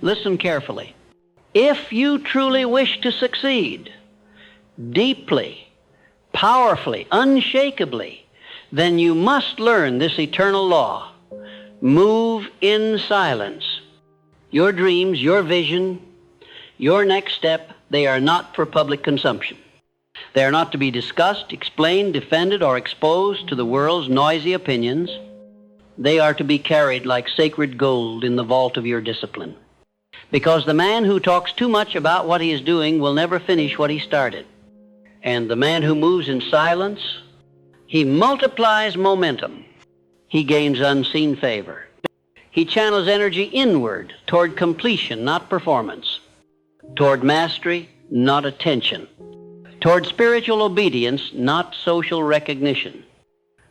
Listen carefully. If you truly wish to succeed, deeply, powerfully, unshakably, then you must learn this eternal law. Move in silence. Your dreams, your vision, your next step, they are not for public consumption. They are not to be discussed, explained, defended, or exposed to the world's noisy opinions. They are to be carried like sacred gold in the vault of your discipline. Because the man who talks too much about what he is doing will never finish what he started. And the man who moves in silence, he multiplies momentum. He gains unseen favor. He channels energy inward toward completion, not performance. Toward mastery, not attention. Toward spiritual obedience, not social recognition.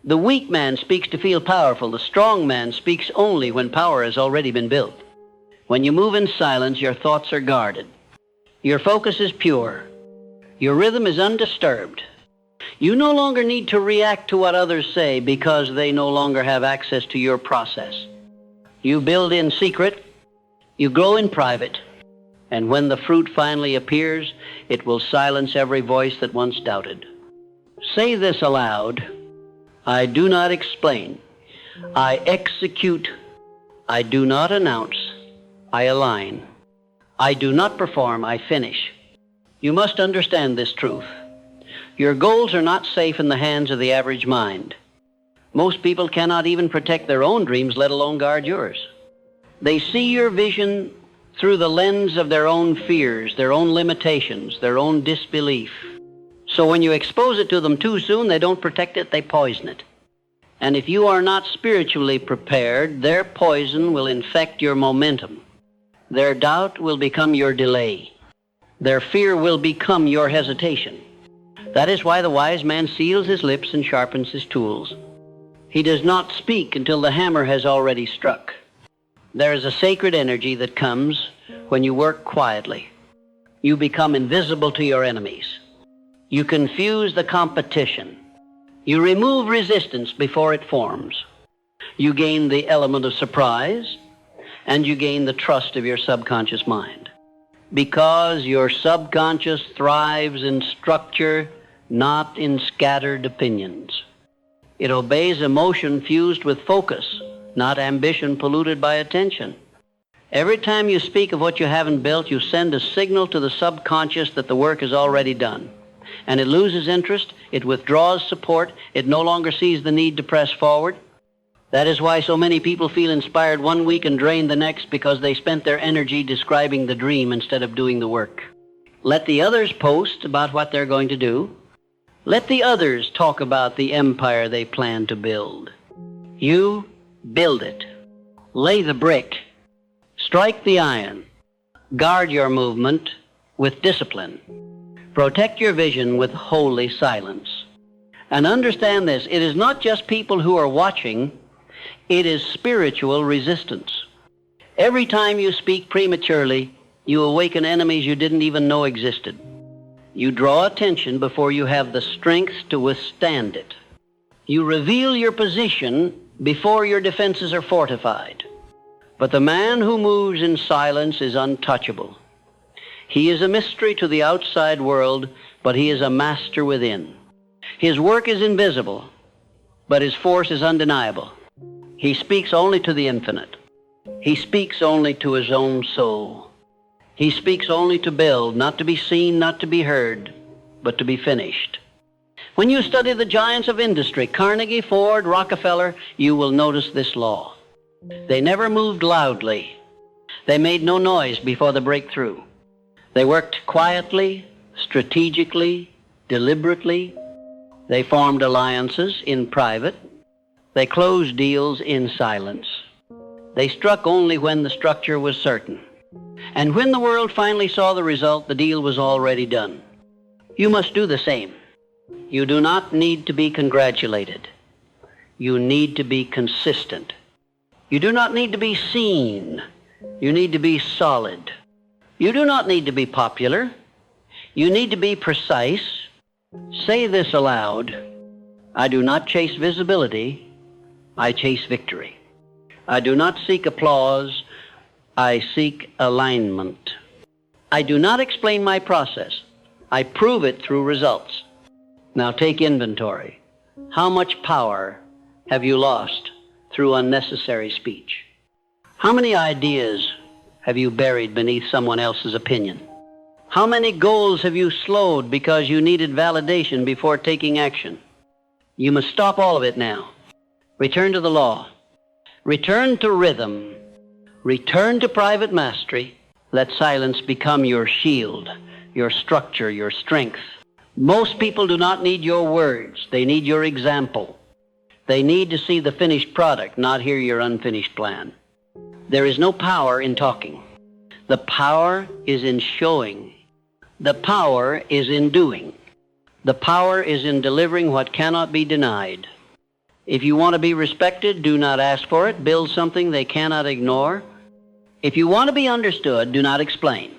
The weak man speaks to feel powerful. The strong man speaks only when power has already been built. When you move in silence, your thoughts are guarded. Your focus is pure. Your rhythm is undisturbed. You no longer need to react to what others say because they no longer have access to your process. You build in secret. You grow in private. And when the fruit finally appears, it will silence every voice that once doubted. Say this aloud. I do not explain. I execute. I do not announce. I align. I do not perform. I finish. You must understand this truth. Your goals are not safe in the hands of the average mind. Most people cannot even protect their own dreams, let alone guard yours. They see your vision through the lens of their own fears, their own limitations, their own disbelief. So when you expose it to them too soon, they don't protect it, they poison it. And if you are not spiritually prepared, their poison will infect your momentum. Their doubt will become your delay. Their fear will become your hesitation. That is why the wise man seals his lips and sharpens his tools. He does not speak until the hammer has already struck. There is a sacred energy that comes when you work quietly. You become invisible to your enemies. You confuse the competition. You remove resistance before it forms. You gain the element of surprise, and you gain the trust of your subconscious mind. Because your subconscious thrives in structure, not in scattered opinions. It obeys emotion fused with focus, not ambition polluted by attention. Every time you speak of what you haven't built, you send a signal to the subconscious that the work is already done. And it loses interest, it withdraws support, it no longer sees the need to press forward. That is why so many people feel inspired one week and drained the next, because they spent their energy describing the dream instead of doing the work. Let the others post about what they're going to do. Let the others talk about the empire they plan to build. You build it. Lay the brick. Strike the iron. Guard your movement with discipline. Protect your vision with holy silence. And understand this, it is not just people who are watching, it is spiritual resistance. Every time you speak prematurely, you awaken enemies you didn't even know existed. You draw attention before you have the strength to withstand it. You reveal your position before your defenses are fortified. But the man who moves in silence is untouchable. He is a mystery to the outside world, but he is a master within. His work is invisible, but his force is undeniable. He speaks only to the infinite. He speaks only to his own soul. He speaks only to build, not to be seen, not to be heard, but to be finished. When you study the giants of industry, Carnegie, Ford, Rockefeller, you will notice this law. They never moved loudly. They made no noise before the breakthrough. They worked quietly, strategically, deliberately. They formed alliances in private. They closed deals in silence. They struck only when the structure was certain. And when the world finally saw the result, the deal was already done. You must do the same. You do not need to be congratulated. You need to be consistent. You do not need to be seen. You need to be solid. You do not need to be popular. You need to be precise. Say this aloud. I do not chase visibility. I chase victory. I do not seek applause. I seek alignment. I do not explain my process. I prove it through results. Now take inventory. How much power have you lost through unnecessary speech? How many ideas have you buried beneath someone else's opinion? How many goals have you slowed because you needed validation before taking action? You must stop all of it now. Return to the law. Return to rhythm. Return to private mastery. Let silence become your shield, your structure, your strength. Most people do not need your words. They need your example. They need to see the finished product, not hear your unfinished plan. There is no power in talking. The power is in showing. The power is in doing. The power is in delivering what cannot be denied. If you want to be respected, do not ask for it. Build something they cannot ignore. If you want to be understood, do not explain.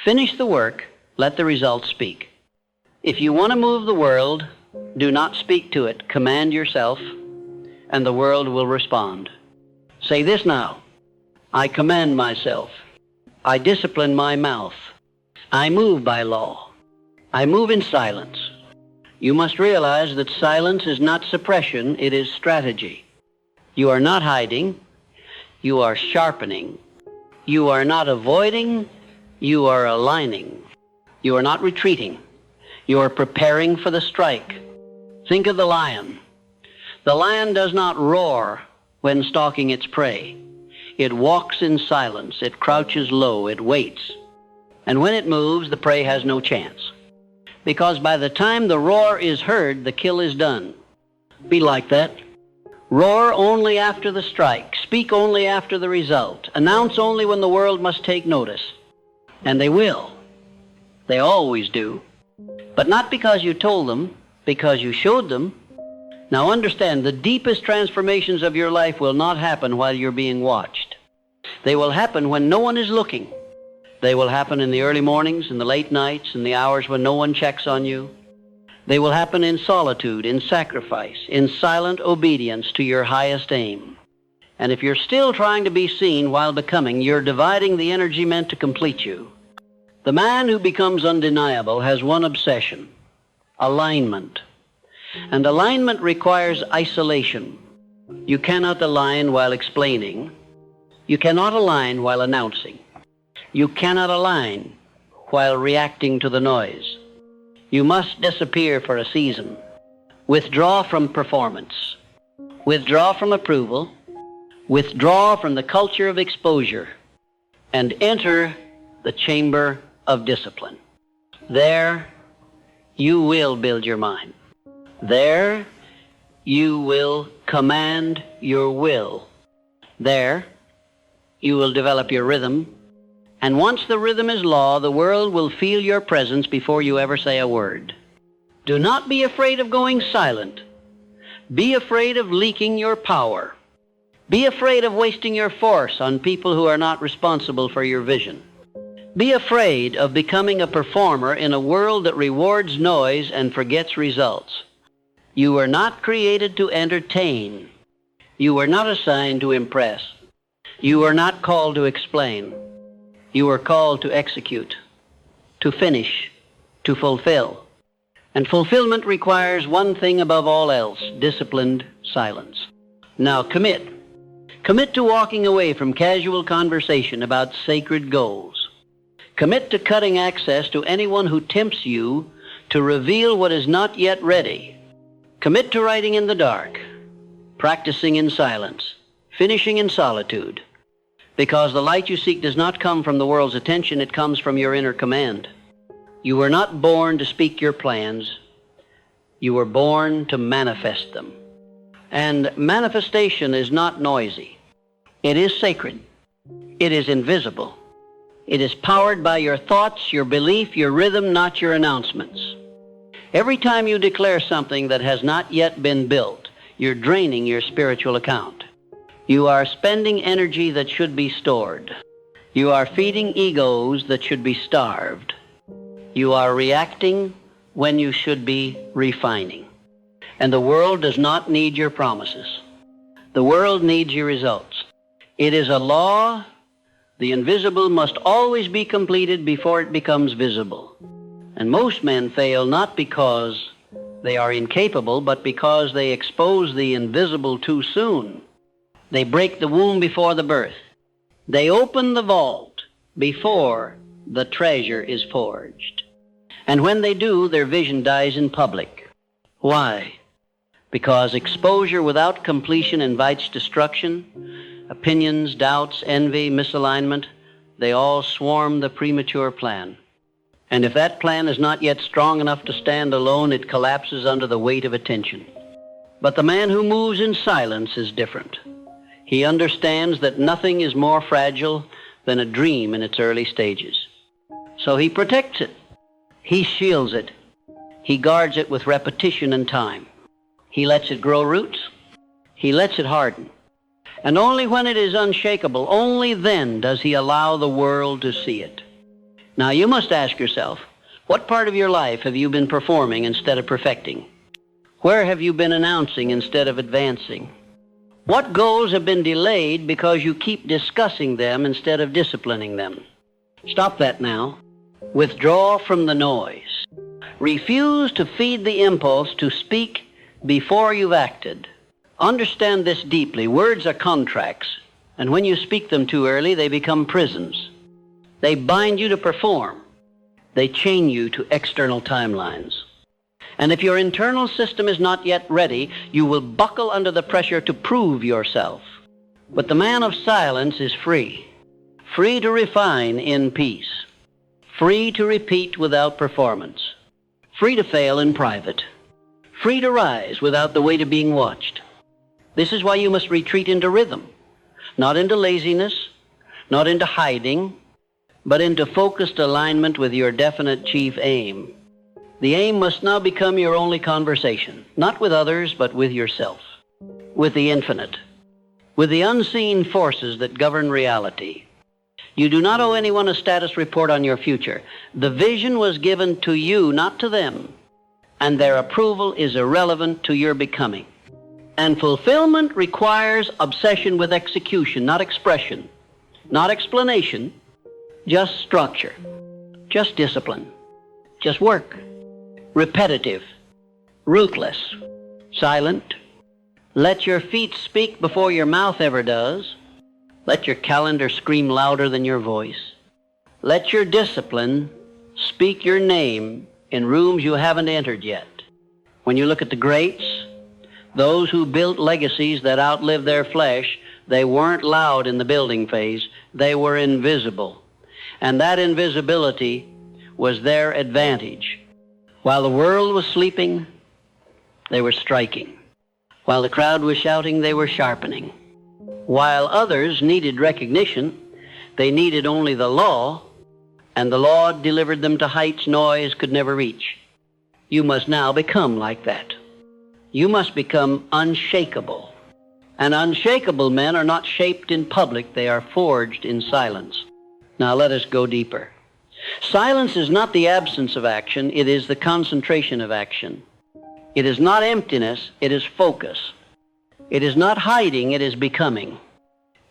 Finish the work. Let the results speak. If you want to move the world, do not speak to it. Command yourself, and the world will respond. Say this now. I command myself. I discipline my mouth. I move by law. I move in silence. You must realize that silence is not suppression, it is strategy. You are not hiding. You are sharpening. You are not avoiding. You are aligning. You are not retreating. You are preparing for the strike. Think of the lion. The lion does not roar when stalking its prey. It walks in silence. It crouches low. It waits. And when it moves, the prey has no chance. Because by the time the roar is heard, the kill is done. Be like that. Roar only after the strike. Speak only after the result. Announce only when the world must take notice. And they will. They always do. But not because you told them, because you showed them. Now understand, the deepest transformations of your life will not happen while you're being watched. They will happen when no one is looking. They will happen in the early mornings, in the late nights, in the hours when no one checks on you. They will happen in solitude, in sacrifice, in silent obedience to your highest aim. And if you're still trying to be seen while becoming, you're dividing the energy meant to complete you. The man who becomes undeniable has one obsession: alignment. And alignment requires isolation. You cannot align while explaining. You cannot align while announcing. You cannot align while reacting to the noise. You must disappear for a season. Withdraw from performance. Withdraw from approval. Withdraw from the culture of exposure. And enter the chamber of discipline. There, you will build your mind. There, you will command your will. There, you will develop your rhythm. And once the rhythm is law, the world will feel your presence before you ever say a word. Do not be afraid of going silent. Be afraid of leaking your power. Be afraid of wasting your force on people who are not responsible for your vision. Be afraid of becoming a performer in a world that rewards noise and forgets results. You were not created to entertain. You were not assigned to impress. You were not called to explain. You were called to execute, to finish, to fulfill. And fulfillment requires one thing above all else: disciplined silence. Now commit. Commit to walking away from casual conversation about sacred goals. Commit to cutting access to anyone who tempts you to reveal what is not yet ready. Commit to writing in the dark, practicing in silence, finishing in solitude. Because the light you seek does not come from the world's attention, it comes from your inner command. You were not born to speak your plans. You were born to manifest them. And manifestation is not noisy. It is sacred. It is invisible. It is powered by your thoughts, your belief, your rhythm, not your announcements. Every time you declare something that has not yet been built, you're draining your spiritual account. You are spending energy that should be stored. You are feeding egos that should be starved. You are reacting when you should be refining. And the world does not need your promises. The world needs your results. It is a law The invisible must always be completed before it becomes visible. And most men fail not because they are incapable, but because they expose the invisible too soon. They break the womb before the birth. They open the vault before the treasure is forged. And when they do, their vision dies in public. Why? Because exposure without completion invites destruction. Opinions, doubts, envy, misalignment, they all swarm the premature plan. And if that plan is not yet strong enough to stand alone, it collapses under the weight of attention. But the man who moves in silence is different. He understands that nothing is more fragile than a dream in its early stages. So he protects it. He shields it. He guards it with repetition and time. He lets it grow roots. He lets it harden. And only when it is unshakable, only then does he allow the world to see it. Now you must ask yourself, what part of your life have you been performing instead of perfecting? Where have you been announcing instead of advancing? What goals have been delayed because you keep discussing them instead of disciplining them? Stop that now. Withdraw from the noise. Refuse to feed the impulse to speak before you've acted. Understand this deeply. Words are contracts, and when you speak them too early, they become prisons. They bind you to perform. They chain you to external timelines. And if your internal system is not yet ready, you will buckle under the pressure to prove yourself. But the man of silence is free. Free to refine in peace. Free to repeat without performance. Free to fail in private. Free to rise without the weight of being watched. This is why you must retreat into rhythm, not into laziness, not into hiding, but into focused alignment with your definite chief aim. The aim must now become your only conversation, not with others, but with yourself, with the infinite, with the unseen forces that govern reality. You do not owe anyone a status report on your future. The vision was given to you, not to them, and their approval is irrelevant to your becoming. And fulfillment requires obsession with execution, not expression, not explanation, just structure, just discipline, just work, repetitive, ruthless, silent. Let your feet speak before your mouth ever does. Let your calendar scream louder than your voice. Let your discipline speak your name in rooms you haven't entered yet. When you look at the greats, those who built legacies that outlived their flesh, they weren't loud in the building phase. They were invisible. And that invisibility was their advantage. While the world was sleeping, they were striking. While the crowd was shouting, they were sharpening. While others needed recognition, they needed only the law, and the law delivered them to heights noise could never reach. You must now become like that. You must become unshakable. And unshakable men are not shaped in public, they are forged in silence. Now let us go deeper. Silence is not the absence of action, it is the concentration of action. It is not emptiness, it is focus. It is not hiding, it is becoming.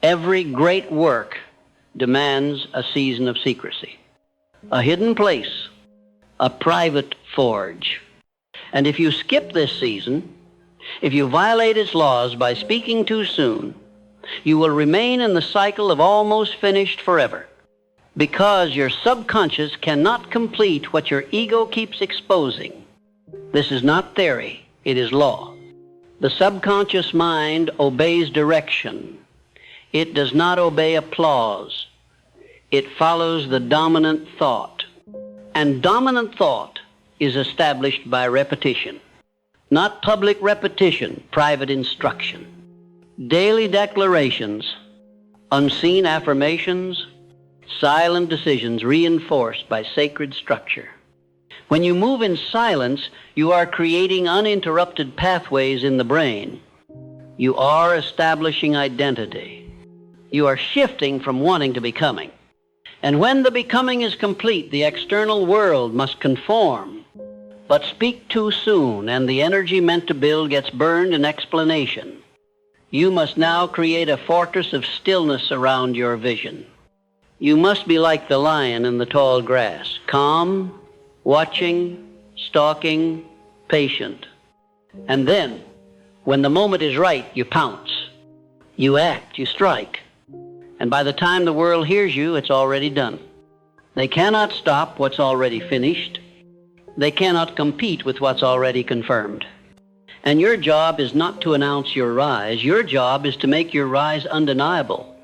Every great work demands a season of secrecy, a hidden place, a private forge. And if you skip this season, if you violate its laws by speaking too soon, you will remain in the cycle of almost finished forever, because your subconscious cannot complete what your ego keeps exposing. This is not theory, it is law. The subconscious mind obeys direction. It does not obey applause. It follows the dominant thought. And dominant thought is established by repetition. Not public repetition, private instruction. Daily declarations, unseen affirmations, silent decisions reinforced by sacred structure. When you move in silence, you are creating uninterrupted pathways in the brain. You are establishing identity. You are shifting from wanting to becoming. And when the becoming is complete, the external world must conform. But speak too soon, and the energy meant to build gets burned in explanation. You must now create a fortress of stillness around your vision. You must be like the lion in the tall grass, calm, watching, stalking, patient. And then, when the moment is right, you pounce. You act, you strike. And by the time the world hears you, it's already done. They cannot stop what's already finished. They cannot compete with what's already confirmed. And your job is not to announce your rise. Your job is to make your rise undeniable.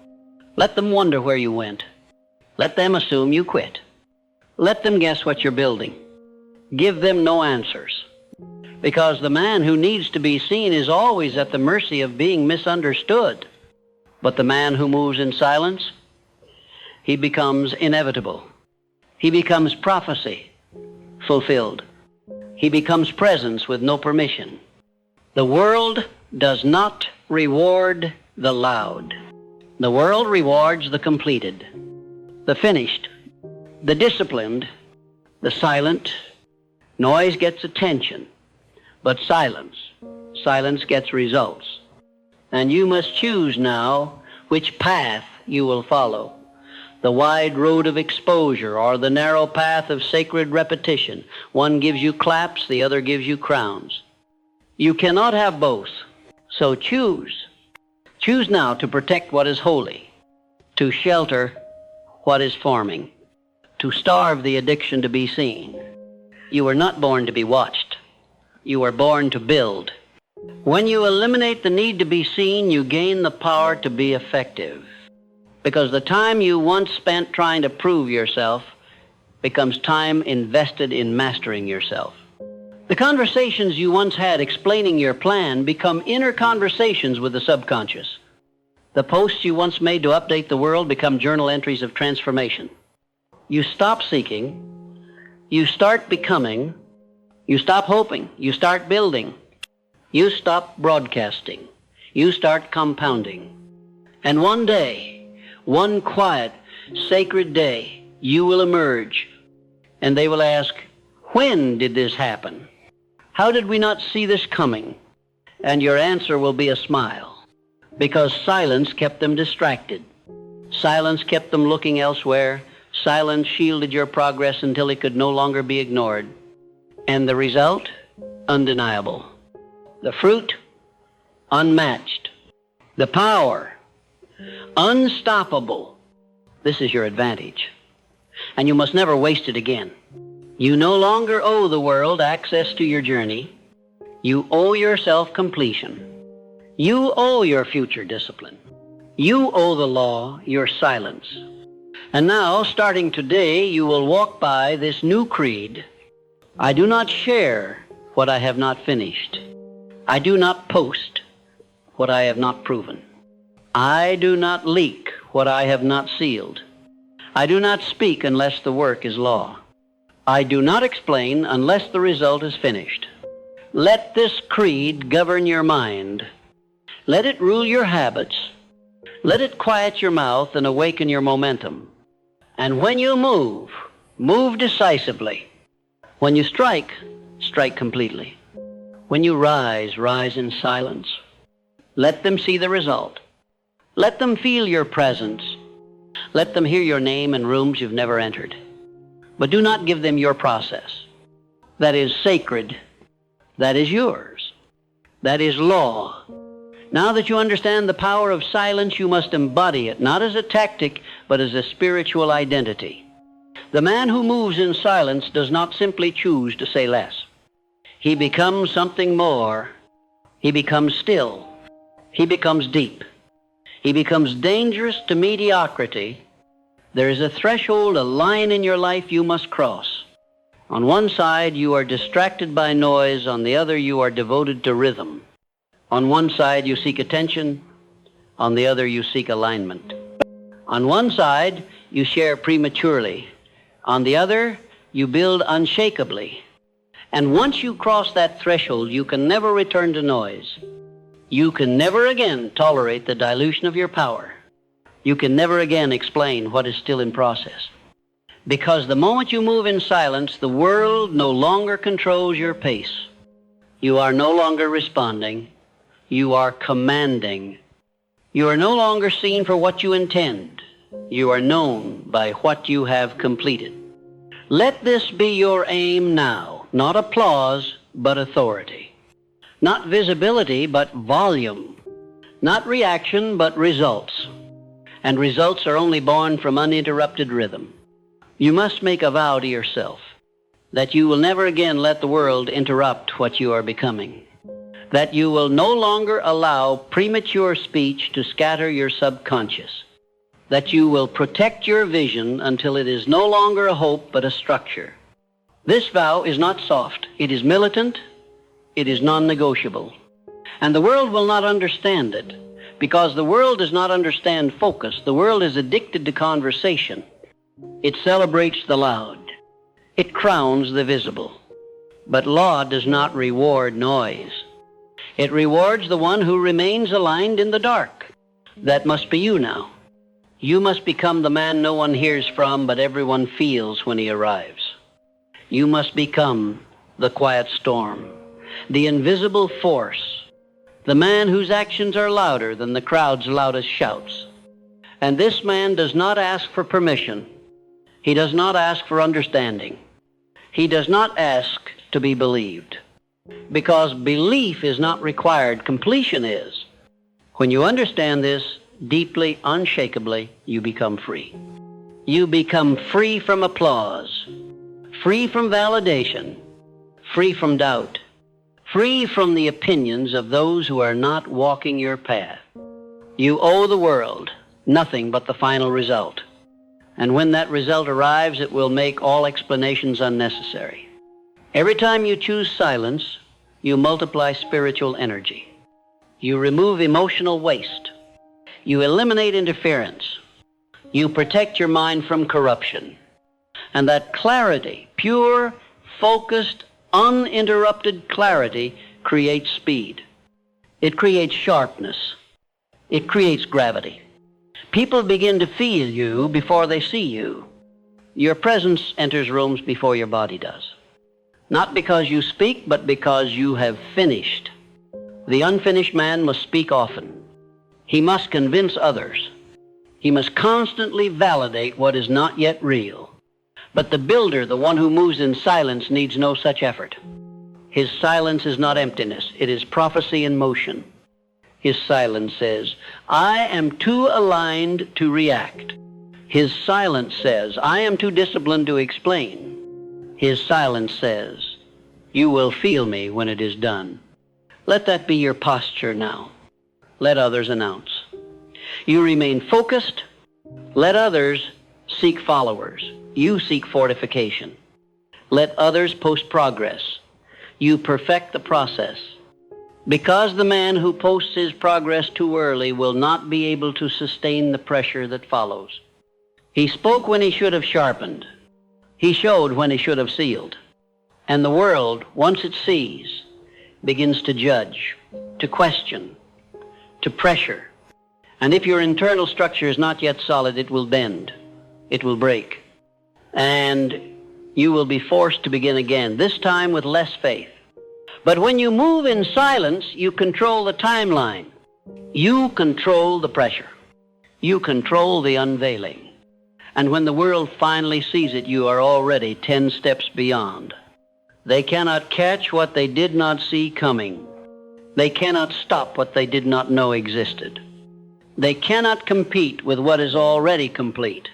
Let them wonder where you went. Let them assume you quit. Let them guess what you're building. Give them no answers. Because the man who needs to be seen is always at the mercy of being misunderstood. But the man who moves in silence, he becomes inevitable. He becomes prophecy fulfilled. He becomes presence with no permission. The world does not reward the loud. The world rewards the completed, the finished, the disciplined, the silent. Noise gets attention, but silence gets results. And you must choose now which path you will follow. The wide road of exposure or the narrow path of sacred repetition. One gives you claps, the other gives you crowns. You cannot have both, so choose. Choose now to protect what is holy, to shelter what is forming, to starve the addiction to be seen. You were not born to be watched. You were born to build. When you eliminate the need to be seen, you gain the power to be effective. Because the time you once spent trying to prove yourself becomes time invested in mastering yourself. The conversations you once had explaining your plan become inner conversations with the subconscious. The posts you once made to update the world become journal entries of transformation. You stop seeking, you start becoming, you stop hoping, you start building, you stop broadcasting, you start compounding. And one day, one quiet, sacred day, you will emerge, and they will ask, when did this happen? How did we not see this coming? And your answer will be a smile, because silence kept them distracted. Silence kept them looking elsewhere. Silence shielded your progress until it could no longer be ignored. And the result? Undeniable. The fruit? Unmatched. The power? Unstoppable. This is your advantage. And you must never waste it again. You no longer owe the world access to your journey. You owe yourself completion. You owe your future discipline. You owe the law your silence. And now, starting today, you will walk by this new creed. I do not share what I have not finished. I do not post what I have not proven. I do not leak what I have not sealed. I do not speak unless the work is law. I do not explain unless the result is finished. Let this creed govern your mind. Let it rule your habits. Let it quiet your mouth and awaken your momentum. And when you move, move decisively. When you strike, strike completely. When you rise, rise in silence. Let them see the result. Let them feel your presence. Let them hear your name in rooms you've never entered. But do not give them your process. That is sacred. That is yours. That is law. Now that you understand the power of silence, you must embody it, not as a tactic, but as a spiritual identity. The man who moves in silence does not simply choose to say less. He becomes something more. He becomes still. He becomes deep. He becomes dangerous to mediocrity. There is a threshold, a line in your life you must cross. On one side, you are distracted by noise. On the other, you are devoted to rhythm. On one side, you seek attention. On the other, you seek alignment. On one side, you share prematurely. On the other, you build unshakably. And once you cross that threshold, you can never return to noise. You can never again tolerate the dilution of your power. You can never again explain what is still in process. Because the moment you move in silence, the world no longer controls your pace. You are no longer responding. You are commanding. You are no longer seen for what you intend. You are known by what you have completed. Let this be your aim now, not applause, but authority. Not visibility, but volume. Not reaction, but results. And results are only born from uninterrupted rhythm. You must make a vow to yourself that you will never again let the world interrupt what you are becoming. That you will no longer allow premature speech to scatter your subconscious. That you will protect your vision until it is no longer a hope but a structure. This vow is not soft. It is militant. It is non-negotiable. And the world will not understand it because the world does not understand focus. The world is addicted to conversation. It celebrates the loud. It crowns the visible. But law does not reward noise. It rewards the one who remains aligned in the dark. That must be you now. You must become the man no one hears from, but everyone feels when he arrives. You must become the quiet storm, the invisible force, the man whose actions are louder than the crowd's loudest shouts. And this man does not ask for permission. He does not ask for understanding. He does not ask to be believed. Because belief is not required, completion is. When you understand this, deeply, unshakably, you become free. You become free from applause, free from validation, free from doubt, free from the opinions of those who are not walking your path. You owe the world nothing but the final result. And when that result arrives, it will make all explanations unnecessary. Every time you choose silence, you multiply spiritual energy. You remove emotional waste. You eliminate interference. You protect your mind from corruption. And that clarity, pure, focused, uninterrupted clarity, creates speed. It creates sharpness. It creates gravity. People begin to feel you before they see you. Your presence enters rooms before your body does. Not because you speak, but because you have finished. The unfinished man must speak often. He must convince others. He must constantly validate what is not yet real. But the builder, the one who moves in silence, needs no such effort. His silence is not emptiness. It is prophecy in motion. His silence says, I am too aligned to react. His silence says, I am too disciplined to explain. His silence says, you will feel me when it is done. Let that be your posture now. Let others announce. You remain focused. Let others seek followers. You seek fortification. Let others post progress. You perfect the process. Because the man who posts his progress too early will not be able to sustain the pressure that follows. He spoke when he should have sharpened. He showed when he should have sealed. And the world, once it sees, begins to judge, to question, to pressure. And if your internal structure is not yet solid, it will bend. It will break. And you will be forced to begin again, this time with less faith. But when you move in silence, you control the timeline. You control the pressure. You control the unveiling. And when the world finally sees it, you are already 10 steps beyond. They cannot catch what they did not see coming. They cannot stop what they did not know existed. They cannot compete with what is already complete.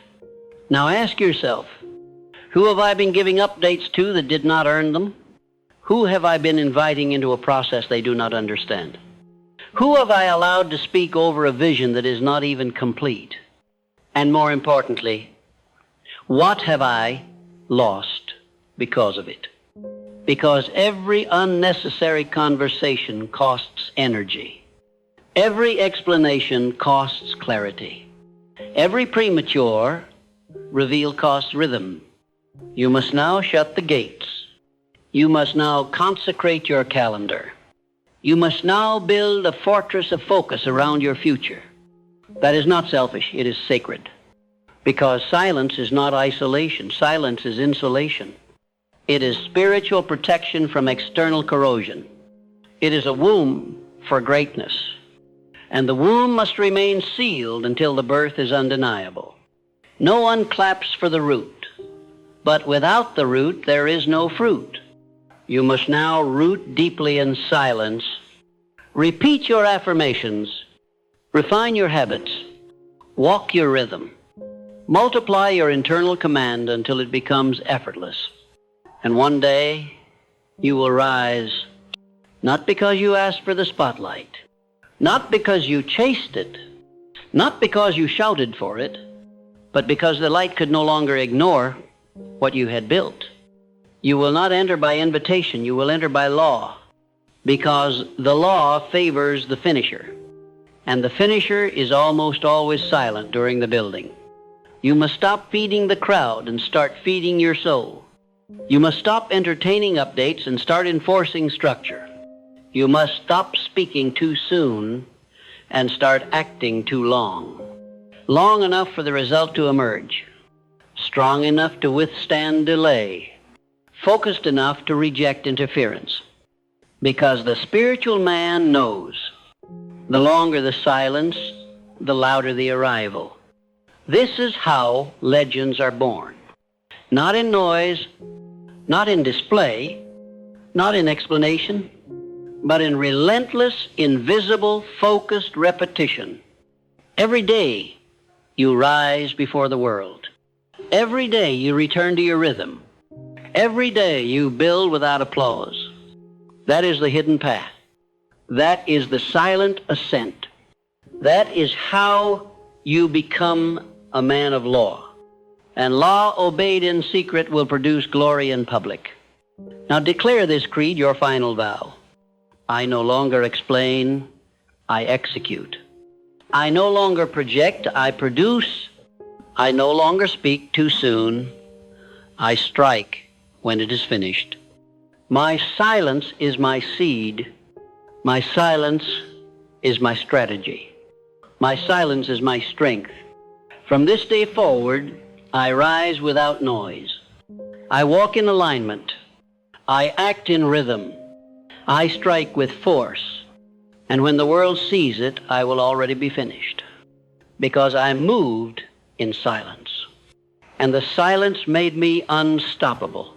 Now ask yourself, who have I been giving updates to that did not earn them? Who have I been inviting into a process they do not understand? Who have I allowed to speak over a vision that is not even complete? And more importantly, what have I lost because of it? Because every unnecessary conversation costs energy. Every explanation costs clarity. Every premature reveal costs rhythm. You must now shut the gates. You must now consecrate your calendar. You must now build a fortress of focus around your future. That is not selfish, it is sacred. Because silence is not isolation, silence is insulation. It is spiritual protection from external corrosion. It is a womb for greatness. And the womb must remain sealed until the birth is undeniable. No one claps for the root, but without the root there is no fruit. You must now root deeply in silence. Repeat your affirmations. Refine your habits. Walk your rhythm. Multiply your internal command until it becomes effortless. And one day you will rise, not because you asked for the spotlight, not because you chased it, not because you shouted for it, but because the light could no longer ignore what you had built. You will not enter by invitation, you will enter by law, because the law favors the finisher, and the finisher is almost always silent during the building. You must stop feeding the crowd and start feeding your soul. You must stop entertaining updates and start enforcing structure. You must stop speaking too soon and start acting too long. Long enough for the result to emerge, strong enough to withstand delay, focused enough to reject interference. Because the spiritual man knows, the longer the silence, the louder the arrival. This is how legends are born. Not in noise, not in display, not in explanation, but in relentless, invisible, focused repetition. Every day you rise before the world. Every day you return to your rhythm. Every day you build without applause. That is the hidden path. That is the silent ascent. That is how you become a man of law. And law obeyed in secret will produce glory in public. Now declare this creed your final vow. I no longer explain, I execute. I no longer project, I produce. I no longer speak too soon, I strike when it is finished. My silence is my seed. My silence is my strategy. My silence is my strength. From this day forward, I rise without noise. I walk in alignment. I act in rhythm. I strike with force. And when the world sees it, I will already be finished. Because I moved in silence. And the silence made me unstoppable.